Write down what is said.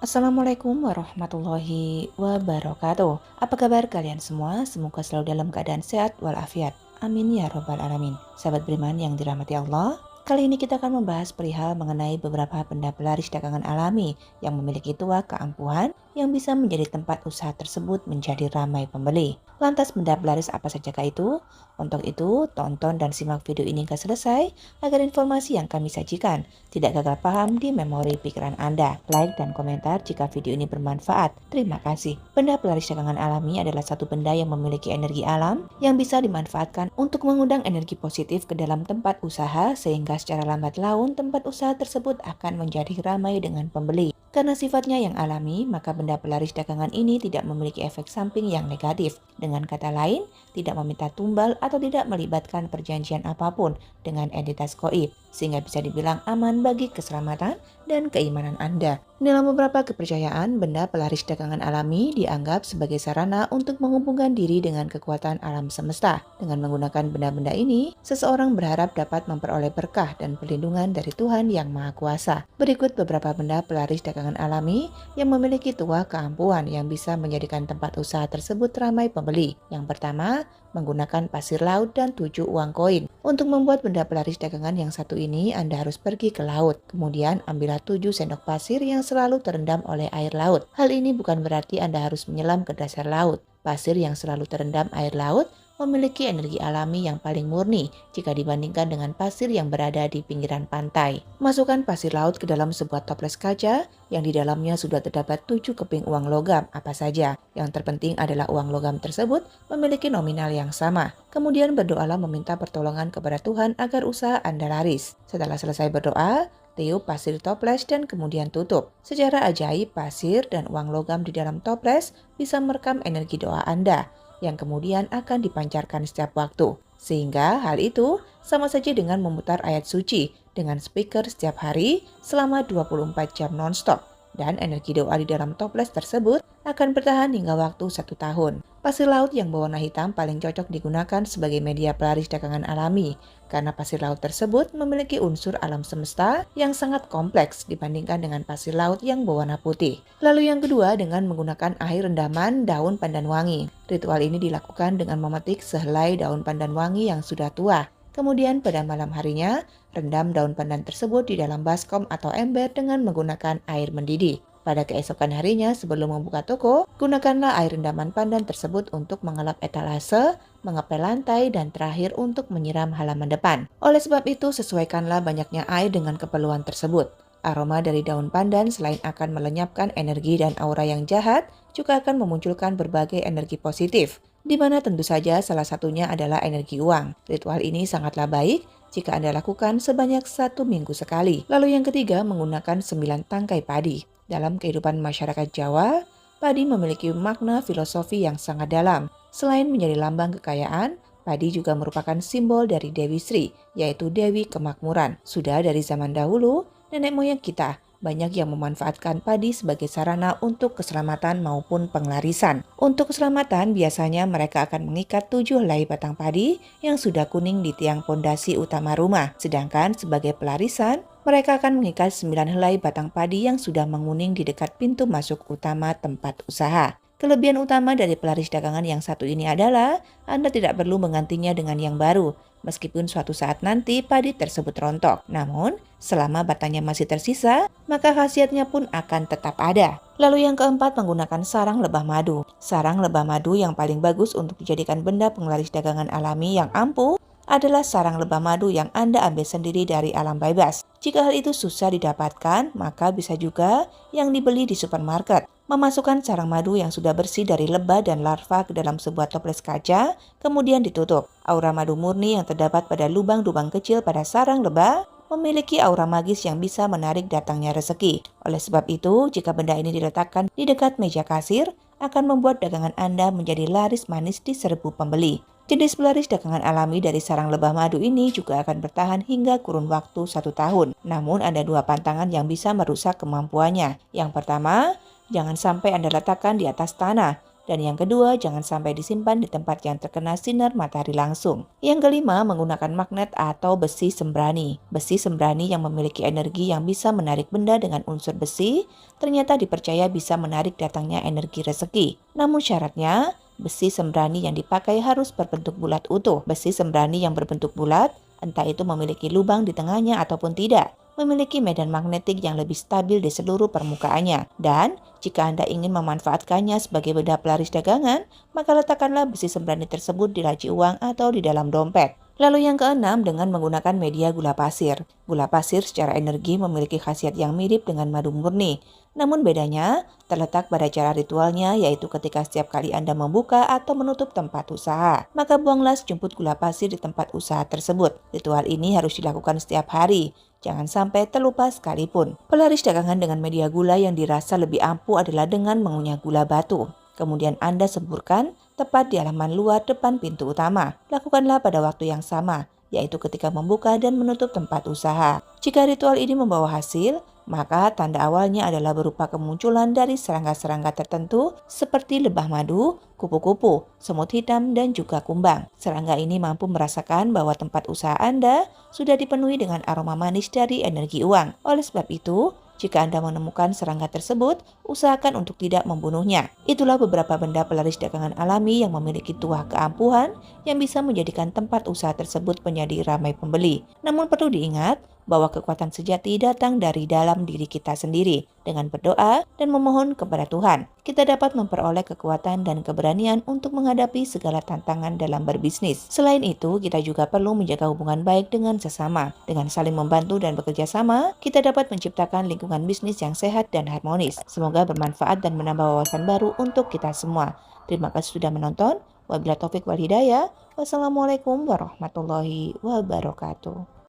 Assalamualaikum warahmatullahi wabarakatuh. Apa kabar kalian semua? Semoga selalu dalam keadaan sehat walafiat. Amin ya robbal alamin. Sahabat beriman yang dirahmati Allah, kali ini kita akan membahas perihal mengenai beberapa benda pelaris dagangan alami yang memiliki tuah keampuhan yang bisa menjadi tempat usaha tersebut menjadi ramai pembeli. Lantas benda pelaris apa sajakah itu? Untuk itu, tonton dan simak video ini hingga selesai agar informasi yang kami sajikan tidak gagal paham di memori pikiran Anda. Like dan komentar jika video ini bermanfaat. Terima kasih. Benda pelaris dagangan alami adalah satu benda yang memiliki energi alam yang bisa dimanfaatkan untuk mengundang energi positif ke dalam tempat usaha sehingga secara lambat laun tempat usaha tersebut akan menjadi ramai dengan pembeli. Karena sifatnya yang alami, maka benda pelaris dagangan ini tidak memiliki efek samping yang negatif. Dengan kata lain, tidak meminta tumbal atau tidak melibatkan perjanjian apapun dengan entitas gaib, sehingga bisa dibilang aman bagi keselamatan dan keimanan Anda. Dalam beberapa kepercayaan, benda pelaris dagangan alami dianggap sebagai sarana untuk menghubungkan diri dengan kekuatan alam semesta. Dengan menggunakan benda-benda ini, seseorang berharap dapat memperoleh berkah dan perlindungan dari Tuhan Yang Maha Kuasa. Berikut beberapa benda pelaris dagangan alami yang memiliki tuah keampuhan yang bisa menjadikan tempat usaha tersebut ramai pembeli. Yang pertama, menggunakan pasir laut dan 7 uang koin. Untuk membuat benda pelaris dagangan yang satu ini, Anda harus pergi ke laut. Kemudian ambillah 7 sendok pasir yang selalu terendam oleh air laut. Hal ini bukan berarti Anda harus menyelam ke dasar laut. Pasir yang selalu terendam air laut memiliki energi alami yang paling murni jika dibandingkan dengan pasir yang berada di pinggiran pantai. Masukkan pasir laut ke dalam sebuah toples kaca yang di dalamnya sudah terdapat 7 keping uang logam apa saja. Yang terpenting adalah uang logam tersebut memiliki nominal yang sama. Kemudian berdoalah meminta pertolongan kepada Tuhan agar usaha Anda laris. Setelah selesai berdoa, tiup pasir toples dan kemudian tutup. Secara ajaib, pasir dan uang logam di dalam toples bisa merekam energi doa Anda yang kemudian akan dipancarkan setiap waktu. Sehingga hal itu sama saja dengan memutar ayat suci dengan speaker setiap hari selama 24 jam non-stop. Dan energi doa di dalam toples tersebut akan bertahan hingga waktu 1 tahun. Pasir laut yang berwarna hitam paling cocok digunakan sebagai media pelaris dagangan alami karena pasir laut tersebut memiliki unsur alam semesta yang sangat kompleks dibandingkan dengan pasir laut yang berwarna putih. Lalu yang kedua, dengan menggunakan air rendaman daun pandan wangi. Ritual ini dilakukan dengan memetik sehelai daun pandan wangi yang sudah tua. Kemudian pada malam harinya, rendam daun pandan tersebut di dalam baskom atau ember dengan menggunakan air mendidih. Pada keesokan harinya sebelum membuka toko, gunakanlah air rendaman pandan tersebut untuk mengelap etalase, mengepel lantai, dan terakhir untuk menyiram halaman depan. Oleh sebab itu, sesuaikanlah banyaknya air dengan keperluan tersebut. Aroma dari daun pandan selain akan melenyapkan energi dan aura yang jahat, juga akan memunculkan berbagai energi positif, di mana tentu saja salah satunya adalah energi uang. Ritual ini sangatlah baik jika Anda lakukan sebanyak 1 minggu sekali. Lalu yang ketiga, menggunakan 9 tangkai padi. Dalam kehidupan masyarakat Jawa, padi memiliki makna filosofi yang sangat dalam. Selain menjadi lambang kekayaan, padi juga merupakan simbol dari Dewi Sri, yaitu Dewi Kemakmuran. Sudah dari zaman dahulu, nenek moyang kita banyak yang memanfaatkan padi sebagai sarana untuk keselamatan maupun penglarisan. Untuk keselamatan, biasanya mereka akan mengikat 7 helai batang padi yang sudah kuning di tiang pondasi utama rumah. Sedangkan sebagai pelarisan, mereka akan mengikat 9 helai batang padi yang sudah menguning di dekat pintu masuk utama tempat usaha. Kelebihan utama dari pelaris dagangan yang satu ini adalah Anda tidak perlu menggantinya dengan yang baru, meskipun suatu saat nanti padi tersebut rontok. Namun, selama batangnya masih tersisa, maka khasiatnya pun akan tetap ada. Lalu yang keempat, menggunakan sarang lebah madu. Sarang lebah madu yang paling bagus untuk dijadikan benda penglaris dagangan alami yang ampuh adalah sarang lebah madu yang Anda ambil sendiri dari alam bebas. Jika hal itu susah didapatkan, maka bisa juga yang dibeli di supermarket. Memasukkan sarang madu yang sudah bersih dari lebah dan larva ke dalam sebuah toples kaca, kemudian ditutup. Aura madu murni yang terdapat pada lubang-lubang kecil pada sarang lebah memiliki aura magis yang bisa menarik datangnya rezeki. Oleh sebab itu, jika benda ini diletakkan di dekat meja kasir, akan membuat dagangan Anda menjadi laris manis di serbu pembeli. Jenis pelaris dagangan alami dari sarang lebah madu ini juga akan bertahan hingga kurun waktu 1 tahun. Namun ada 2 pantangan yang bisa merusak kemampuannya. Yang pertama, jangan sampai Anda letakkan di atas tanah, Dan yang kedua, jangan sampai disimpan di tempat yang terkena sinar matahari langsung. Yang kelima, menggunakan magnet atau besi sembrani. Besi sembrani yang memiliki energi yang bisa menarik benda dengan unsur besi, ternyata dipercaya bisa menarik datangnya energi rezeki. Namun syaratnya, besi sembrani yang dipakai harus berbentuk bulat utuh. Besi sembrani yang berbentuk bulat, entah itu memiliki lubang di tengahnya ataupun tidak, memiliki medan magnetik yang lebih stabil di seluruh permukaannya. Dan jika Anda ingin memanfaatkannya sebagai benda pelaris dagangan, maka letakkanlah besi sembrani tersebut di laci uang atau di dalam dompet. Lalu yang keenam, dengan menggunakan media gula pasir. Gula pasir secara energi memiliki khasiat yang mirip dengan madu murni. Namun bedanya terletak pada cara ritualnya, yaitu ketika setiap kali Anda membuka atau menutup tempat usaha, maka buanglah sejumput gula pasir di tempat usaha tersebut. Ritual ini harus dilakukan setiap hari. Jangan sampai terlupa sekalipun. Pelaris dagangan dengan media gula yang dirasa lebih ampuh adalah dengan mengunyah gula batu. Kemudian Anda semburkan tepat di halaman luar depan pintu utama. Lakukanlah pada waktu yang sama, yaitu ketika membuka dan menutup tempat usaha. Jika ritual ini membawa hasil, maka tanda awalnya adalah berupa kemunculan dari serangga-serangga tertentu seperti lebah madu, kupu-kupu, semut hitam, dan juga kumbang. Serangga ini mampu merasakan bahwa tempat usaha Anda sudah dipenuhi dengan aroma manis dari energi uang. Oleh sebab itu, jika Anda menemukan serangga tersebut, usahakan untuk tidak membunuhnya. Itulah beberapa benda pelaris dagangan alami yang memiliki tuah keampuhan yang bisa menjadikan tempat usaha tersebut menjadi ramai pembeli. Namun perlu diingat bahwa kekuatan sejati datang dari dalam diri kita sendiri. Dengan berdoa dan memohon kepada Tuhan, kita dapat memperoleh kekuatan dan keberanian untuk menghadapi segala tantangan dalam berbisnis. Selain itu, kita juga perlu menjaga hubungan baik dengan sesama. Dengan saling membantu dan bekerja sama, kita dapat menciptakan lingkungan bisnis yang sehat dan harmonis. Semoga bermanfaat dan menambah wawasan baru untuk kita semua. Terima kasih sudah menonton. Wabillahi taufik wal hidayah. Wassalamualaikum warahmatullahi wabarakatuh.